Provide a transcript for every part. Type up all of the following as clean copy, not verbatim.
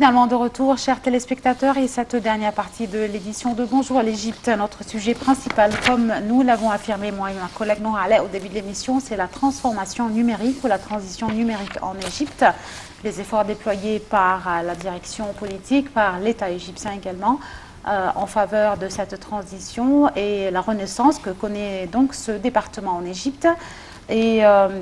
finalement de retour, chers téléspectateurs, et cette dernière partie de l'édition de Bonjour l'Égypte. Notre sujet principal, comme nous l'avons affirmé, moi et ma collègue Noura au début de l'émission, c'est la transformation numérique ou la transition numérique en Égypte. Les efforts déployés par la direction politique, par l'État égyptien également, en faveur de cette transition et la renaissance que connaît donc ce département en Égypte. Et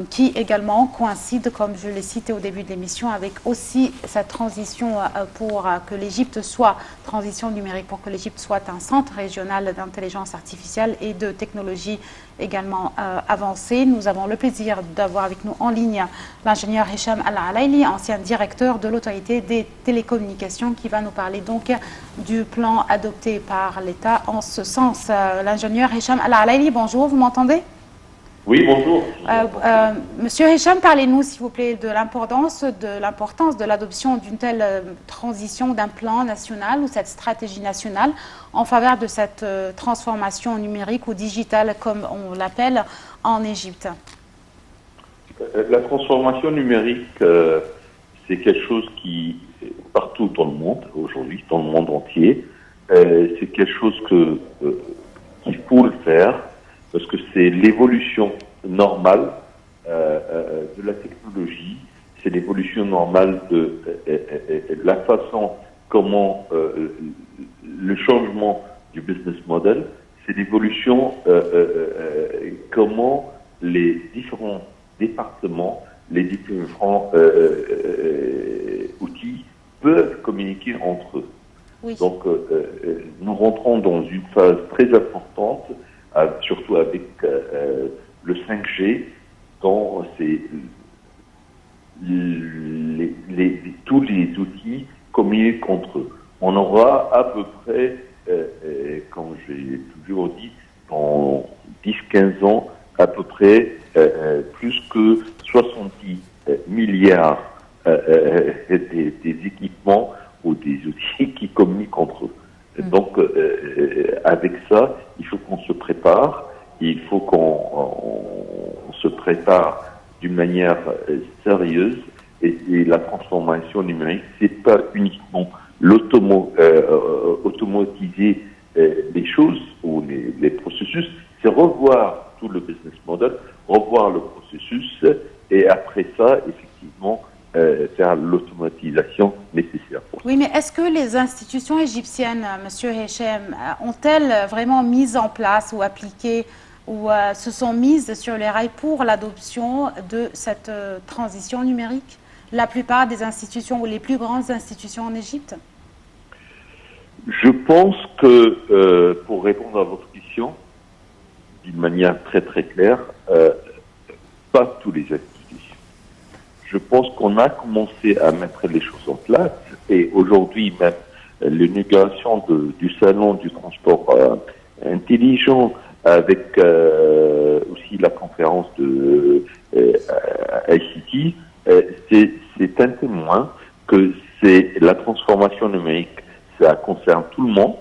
qui également coïncide, comme je l'ai cité au début de l'émission, avec aussi cette transition pour que l'Égypte soit, transition numérique, pour que l'Égypte soit un centre régional d'intelligence artificielle et de technologie également avancée. Nous avons le plaisir d'avoir avec nous en ligne l'ingénieur Hicham Al-Alayli, ancien directeur de l'autorité des télécommunications, qui va nous parler donc du plan adopté par l'État en ce sens. L'ingénieur Hicham Al-Alayli, bonjour, vous m'entendez ? Oui, bonjour. Monsieur Hicham, parlez-nous, s'il vous plaît, de l'importance de l'adoption d'une telle transition d'un plan national ou cette stratégie nationale en faveur de cette transformation numérique ou digitale, comme on l'appelle en Égypte. La transformation numérique, c'est quelque chose qui, partout dans le monde, aujourd'hui, dans le monde entier, c'est quelque chose qu'il faut le faire, parce que c'est l'évolution normale de la technologie, c'est l'évolution normale de la façon comment le changement du business model, c'est l'évolution comment les différents départements, les différents outils peuvent communiquer entre eux. Oui. Donc, nous rentrons dans une phase très importante, surtout avec le 5G, dont tous les outils communiquent entre eux. On aura à peu près, comme j'ai toujours dit, dans 10-15 ans, à peu près plus que 70 milliards des équipements ou des outils qui communiquent entre eux. Donc, avec ça, il faut qu'on se prépare, il faut qu'on se prépare d'une manière sérieuse, et la transformation numérique, c'est pas uniquement automatiser les choses ou les processus, c'est revoir tout le business model, revoir le processus, et après ça, effectivement, faire l'automatisation nécessaire. Oui, mais est-ce que les institutions égyptiennes, Monsieur Hicham, ont-elles vraiment mis en place ou appliqué ou se sont mises sur les rails pour l'adoption de cette transition numérique? La plupart des institutions ou les plus grandes institutions en Égypte? Je pense que, pour répondre à votre question, d'une manière très très claire, pas tous les institutions. Je pense qu'on a commencé à mettre les choses en place, et aujourd'hui même l'inauguration du salon du transport intelligent, avec aussi la conférence de ICT, c'est un témoin que c'est la transformation numérique, ça concerne tout le monde,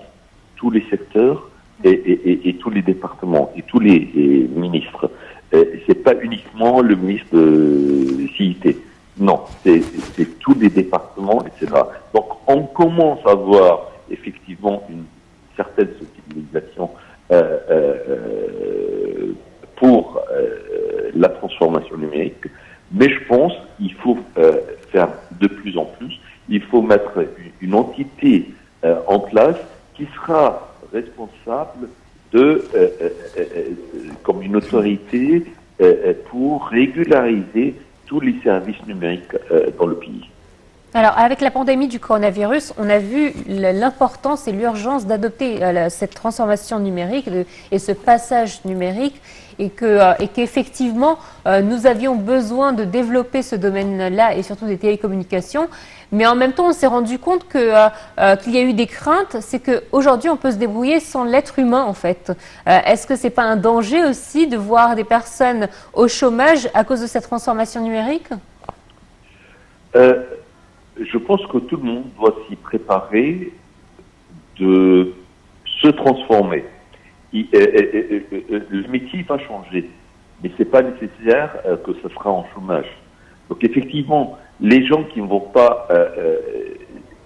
tous les secteurs et tous les départements et tous les ministres. C'est pas uniquement le ministre de CIT. Non, c'est tous les départements, etc. Donc, on commence à voir effectivement une certaine sensibilisation pour la transformation numérique, mais je pense qu'il faut faire de plus en plus. Il faut mettre une entité en place qui sera responsable comme une autorité pour régulariser tous les services numériques dans le pays. Alors, avec la pandémie du coronavirus, on a vu l'importance et l'urgence d'adopter cette transformation numérique et ce passage numérique, et qu'effectivement, nous avions besoin de développer ce domaine-là et surtout des télécommunications. Mais en même temps, on s'est rendu compte qu'il y a eu des craintes, c'est qu'aujourd'hui, on peut se débrouiller sans l'être humain, en fait. Est-ce que ce n'est pas un danger aussi de voir des personnes au chômage à cause de cette transformation numérique? Je pense que tout le monde doit s'y préparer de se transformer. Le métier va changer, mais c'est pas nécessaire que ce sera en chômage. Donc effectivement, les gens qui ne vont pas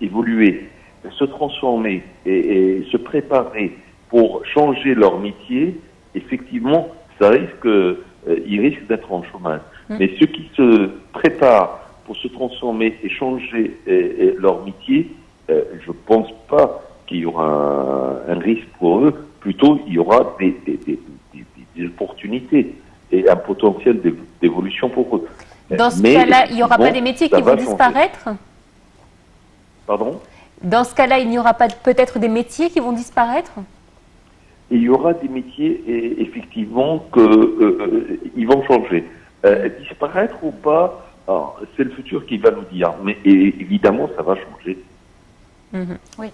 évoluer, se transformer et se préparer pour changer leur métier, effectivement, ça risque, ils risquent d'être en chômage. Mais ceux qui se préparent pour se transformer et changer leur métier, je pense pas qu'il y aura un risque pour eux. Plutôt, il y aura des opportunités et un potentiel d'évolution pour eux. Dans ce cas-là, il n'y aura pas des métiers qui vont disparaître? Pardon? Dans ce cas-là, il n'y aura pas peut-être des métiers qui vont disparaître? Il y aura des métiers, effectivement, ils vont changer. Disparaître ou pas, c'est le futur qui va nous dire. Mais évidemment, ça va changer. Oui.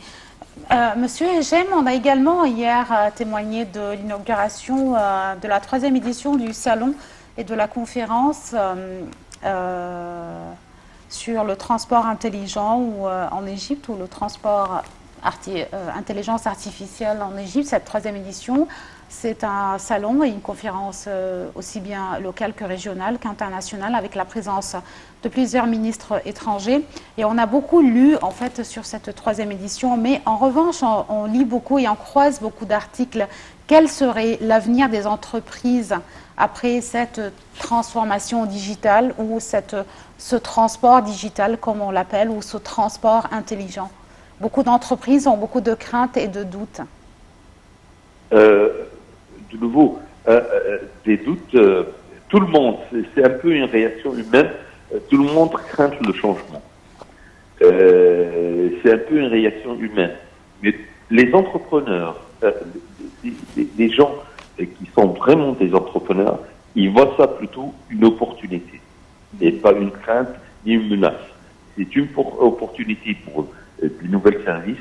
Monsieur Hegem, on a également hier témoigné de l'inauguration de la 3e édition du salon et de la conférence sur le transport intelligent en Égypte, ou le transport intelligence artificielle en Égypte. Cette 3e édition, c'est un salon et une conférence aussi bien locale que régionale qu'internationale, avec la présence de plusieurs ministres étrangers. Et on a beaucoup lu en fait sur cette 3e édition, mais en revanche, on lit beaucoup et on croise beaucoup d'articles. Quel serait l'avenir des entreprises après cette transformation digitale, ou ce transport digital, comme on l'appelle, ou ce transport intelligent? Beaucoup d'entreprises ont beaucoup de craintes et de doutes. De nouveau, des doutes, tout le monde, c'est un peu une réaction humaine, tout le monde craint le changement. C'est un peu une réaction humaine. Mais les entrepreneurs, des gens qui sont vraiment des entrepreneurs, ils voient ça plutôt une opportunité, et pas une crainte ni une menace. C'est une opportunité pour de nouveaux services,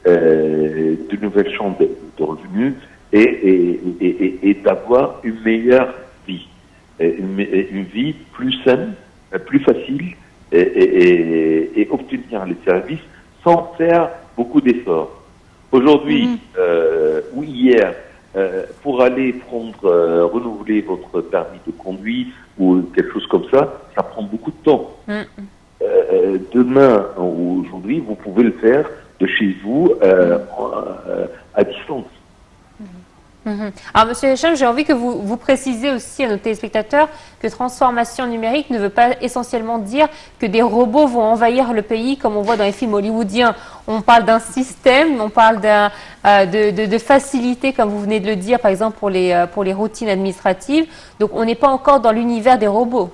de nouvelles champs de revenus, et d'avoir une meilleure vie, une vie plus saine, plus facile, et obtenir les services sans faire beaucoup d'efforts. Aujourd'hui, ou hier, pour aller renouveler votre permis de conduire ou quelque chose comme ça, ça prend beaucoup de temps. Demain ou aujourd'hui, vous pouvez le faire de chez vous à distance. Alors, Monsieur Hegem, j'ai envie que vous précisiez aussi à nos téléspectateurs que transformation numérique ne veut pas essentiellement dire que des robots vont envahir le pays comme on voit dans les films hollywoodiens. On parle d'un système, on parle de facilité, comme vous venez de le dire, par exemple pour les routines administratives. Donc, on n'est pas encore dans l'univers des robots.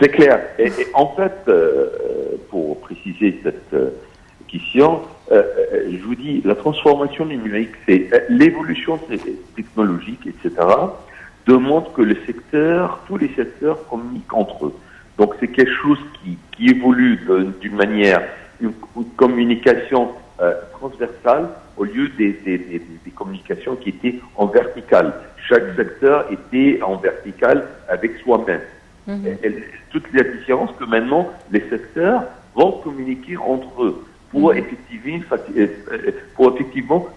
C'est clair. Et en fait, pour préciser cette question, je vous dis, la transformation numérique, c'est l'évolution technologique, etc., demande que tous les secteurs communiquent entre eux. Donc c'est quelque chose qui évolue d'une manière, une communication transversale au lieu des communications qui étaient en verticale. Chaque secteur était en verticale avec soi-même. Toute la différence que maintenant, les secteurs vont communiquer entre eux pour effectivement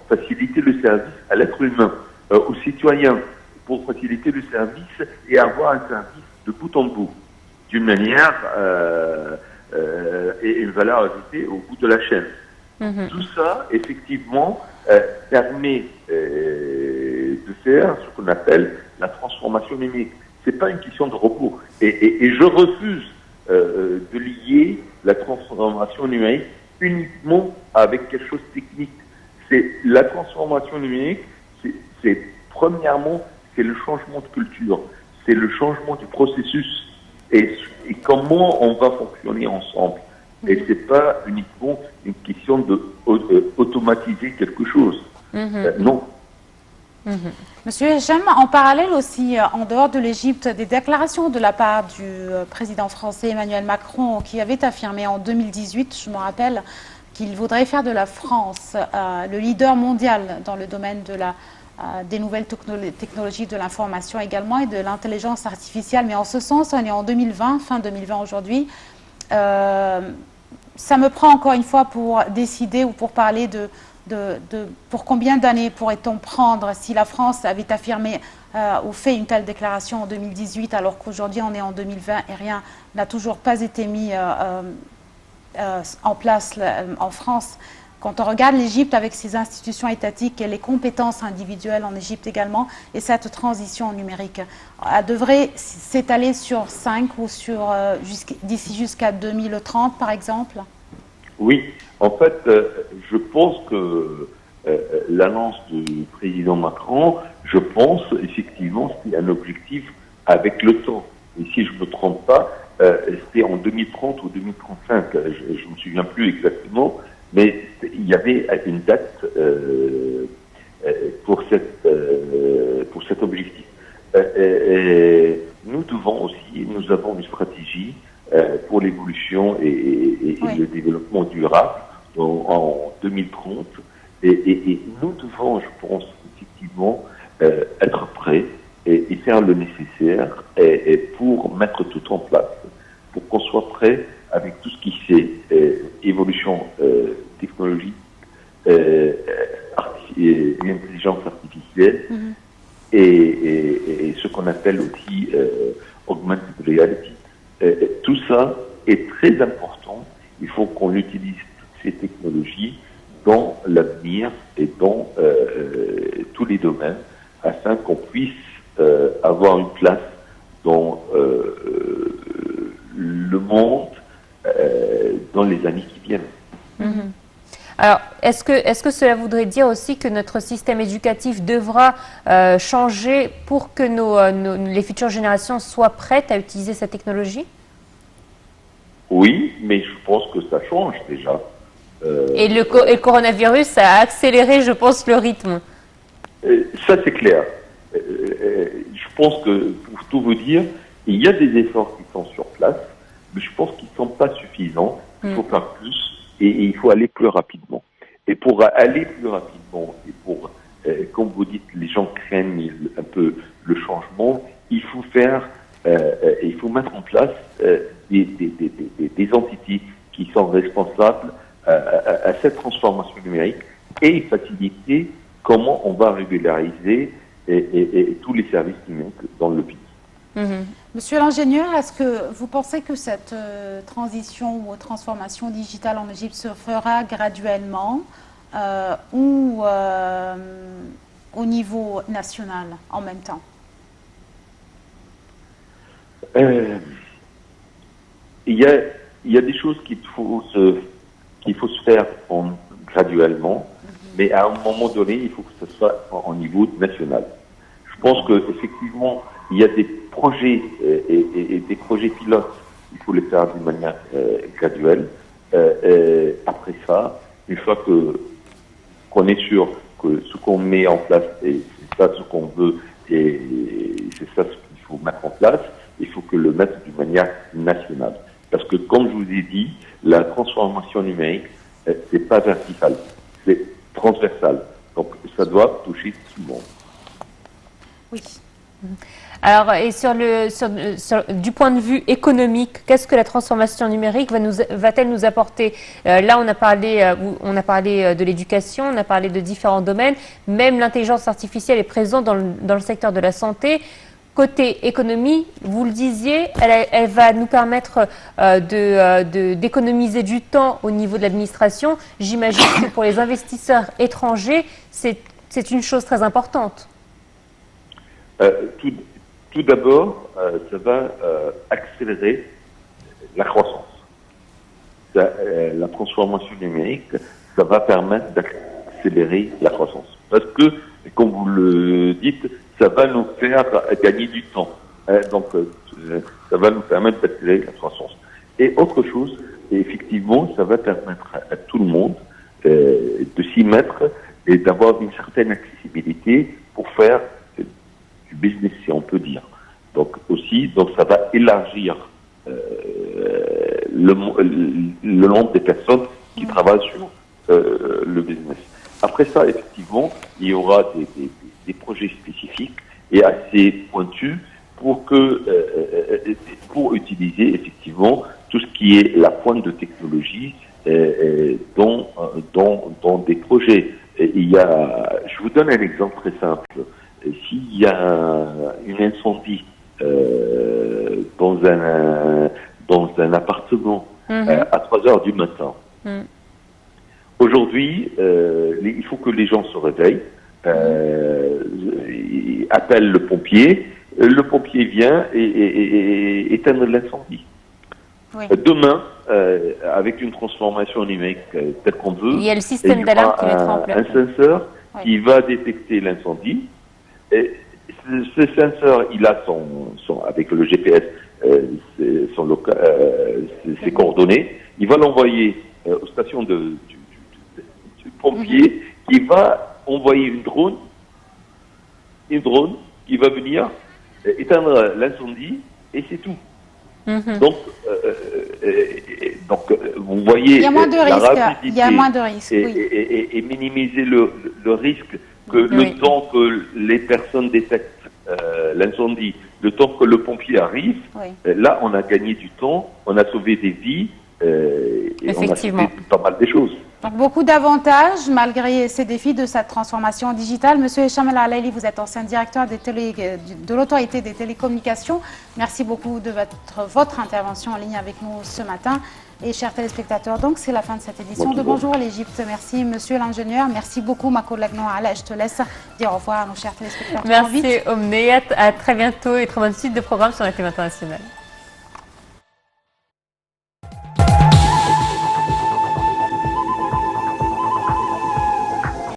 faciliter le service à l'être humain, aux citoyens, pour faciliter le service et avoir un service de bout en bout, d'une manière et une valeur ajoutée au bout de la chaîne. Tout ça, effectivement, permet de faire ce qu'on appelle la transformation numérique. C'est pas une question de robot. Et je refuse de lier la transformation numérique uniquement avec quelque chose de technique. C'est la transformation numérique, c'est premièrement, c'est le changement de culture, c'est le changement du processus et comment on va fonctionner ensemble. Et c'est pas uniquement une question de automatiser quelque chose. Non. Monsieur Hegem, en parallèle aussi, en dehors de l'Égypte, des déclarations de la part du président français Emmanuel Macron, qui avait affirmé en 2018, je me rappelle, qu'il voudrait faire de la France le leader mondial dans le domaine des nouvelles technologies de l'information également et de l'intelligence artificielle. Mais en ce sens, on est en 2020, fin 2020 aujourd'hui. Ça me prend encore une fois pour décider ou pour parler pour combien d'années pourrait-on prendre si la France avait affirmé ou fait une telle déclaration en 2018 alors qu'aujourd'hui on est en 2020 et rien n'a toujours pas été mis en place en France. Quand on regarde l'Égypte avec ses institutions étatiques et les compétences individuelles en Égypte également, et cette transition numérique, elle devrait s'étaler sur 5 ou d'ici jusqu'à 2030 par exemple? Oui, en fait, je pense que l'annonce du président Macron, je pense effectivement c'est un objectif avec le temps. Et si je ne me trompe pas, c'était en 2030 ou 2035, je ne me souviens plus exactement, mais il y avait une date pour cet objectif. Nous devons aussi, nous avons une stratégie pour l'évolution et Oui. le développement durable en 2030. Et nous devons, je pense, effectivement, être prêts et faire le nécessaire et pour mettre tout en place, pour qu'on soit prêt avec tout ce qui c'est évolution technologique, l'intelligence artificielle et ce qu'on appelle aussi augmented reality. Tout ça est très important. Il faut qu'on utilise toutes ces technologies dans l'avenir et dans tous les domaines afin qu'on puisse avoir une place dans le monde dans les années qui viennent. Alors, est-ce que cela voudrait dire aussi que notre système éducatif devra changer pour que les futures générations soient prêtes à utiliser cette technologie? Oui, mais je pense que ça change déjà. Et le coronavirus a accéléré, je pense, le rythme. Ça, c'est clair. Je pense que, pour tout vous dire, il y a des efforts qui sont sur place, mais je pense qu'ils ne sont pas suffisants. Il faut faire plus et il faut aller plus rapidement. Et pour aller plus rapidement, et pour, comme vous dites, les gens craignent un peu le changement, il faut mettre en place des entités qui sont responsables à cette transformation numérique et faciliter comment on va régulariser et tous les services numériques dans le pays. Monsieur l'ingénieur, est-ce que vous pensez que cette transition ou transformation digitale en Égypte se fera graduellement ou au niveau national en même temps? Il y a des choses qu'il faut se faire graduellement, mais à un moment donné, il faut que ce soit au niveau national. Je pense qu'effectivement, il y a des projets et des projets pilotes, il faut les faire d'une manière graduelle. Après ça, une fois qu'on est sûr que ce qu'on met en place, et c'est ça ce qu'on veut, et c'est ça ce qu'il faut mettre en place, il faut que le mettre d'une manière nationale. Parce que, comme je vous ai dit, la transformation numérique, c'est pas vertical, c'est transversal. Donc, ça doit toucher tout le monde. Oui. Alors, et du point de vue économique, qu'est-ce que la transformation numérique va-t-elle nous apporter? Là, on a parlé de l'éducation, on a parlé de différents domaines. Même l'intelligence artificielle est présente dans le secteur de la santé. Côté économie, vous le disiez, elle va nous permettre d'économiser du temps au niveau de l'administration. J'imagine que pour les investisseurs étrangers, c'est une chose très importante. Tout d'abord, ça va accélérer la croissance. La transformation numérique, ça va permettre d'accélérer la croissance. Parce que, comme vous le dites, ça va nous faire gagner du temps. Donc, ça va nous permettre d'accélérer la croissance. Et autre chose, effectivement, ça va permettre à tout le monde de s'y mettre et d'avoir une certaine accessibilité pour faire du business, si on peut dire. Donc ça va élargir le nombre de personnes qui travaillent sur le business. Après ça, effectivement, il y aura des projets spécifiques et assez pointus pour utiliser effectivement tout ce qui est la pointe de technologie dans des projets. Je vous donne un exemple très simple. S'il y a un incendie dans un appartement à 3 heures du matin. Aujourd'hui, il faut que les gens se réveillent, appellent le pompier vient et éteindre l'incendie. Oui. Demain, avec une transformation numérique telle qu'on veut, Il y a le système d'alarme qui mettra en place. un senseur Oui. qui va détecter l'incendie. Et ce senseur, il a avec le GPS, ses coordonnées. Il va l'envoyer aux stations du pompier qui va envoyer une drone qui va venir éteindre l'incendie et c'est tout. Donc, vous voyez, Il y a moins de risques. Il y a moins de risques, oui. et minimiser le risque que le temps que les personnes détectent l'incendie, le temps que le pompier arrive, là, on a gagné du temps, on a sauvé des vies et on a sauvé pas mal de choses. Donc, beaucoup d'avantages malgré ces défis de cette transformation digitale. Monsieur Hicham El Alaili, vous êtes ancien directeur de l'autorité des télécommunications. Merci beaucoup de votre intervention en ligne avec nous ce matin. Et chers téléspectateurs, donc c'est la fin de cette édition de Bonjour l'Égypte. Merci monsieur l'ingénieur, merci beaucoup ma collègue Noala. Je te laisse dire au revoir à nos chers téléspectateurs. Merci Omneyat, à très bientôt et très bonne suite de programmes sur la TV internationale.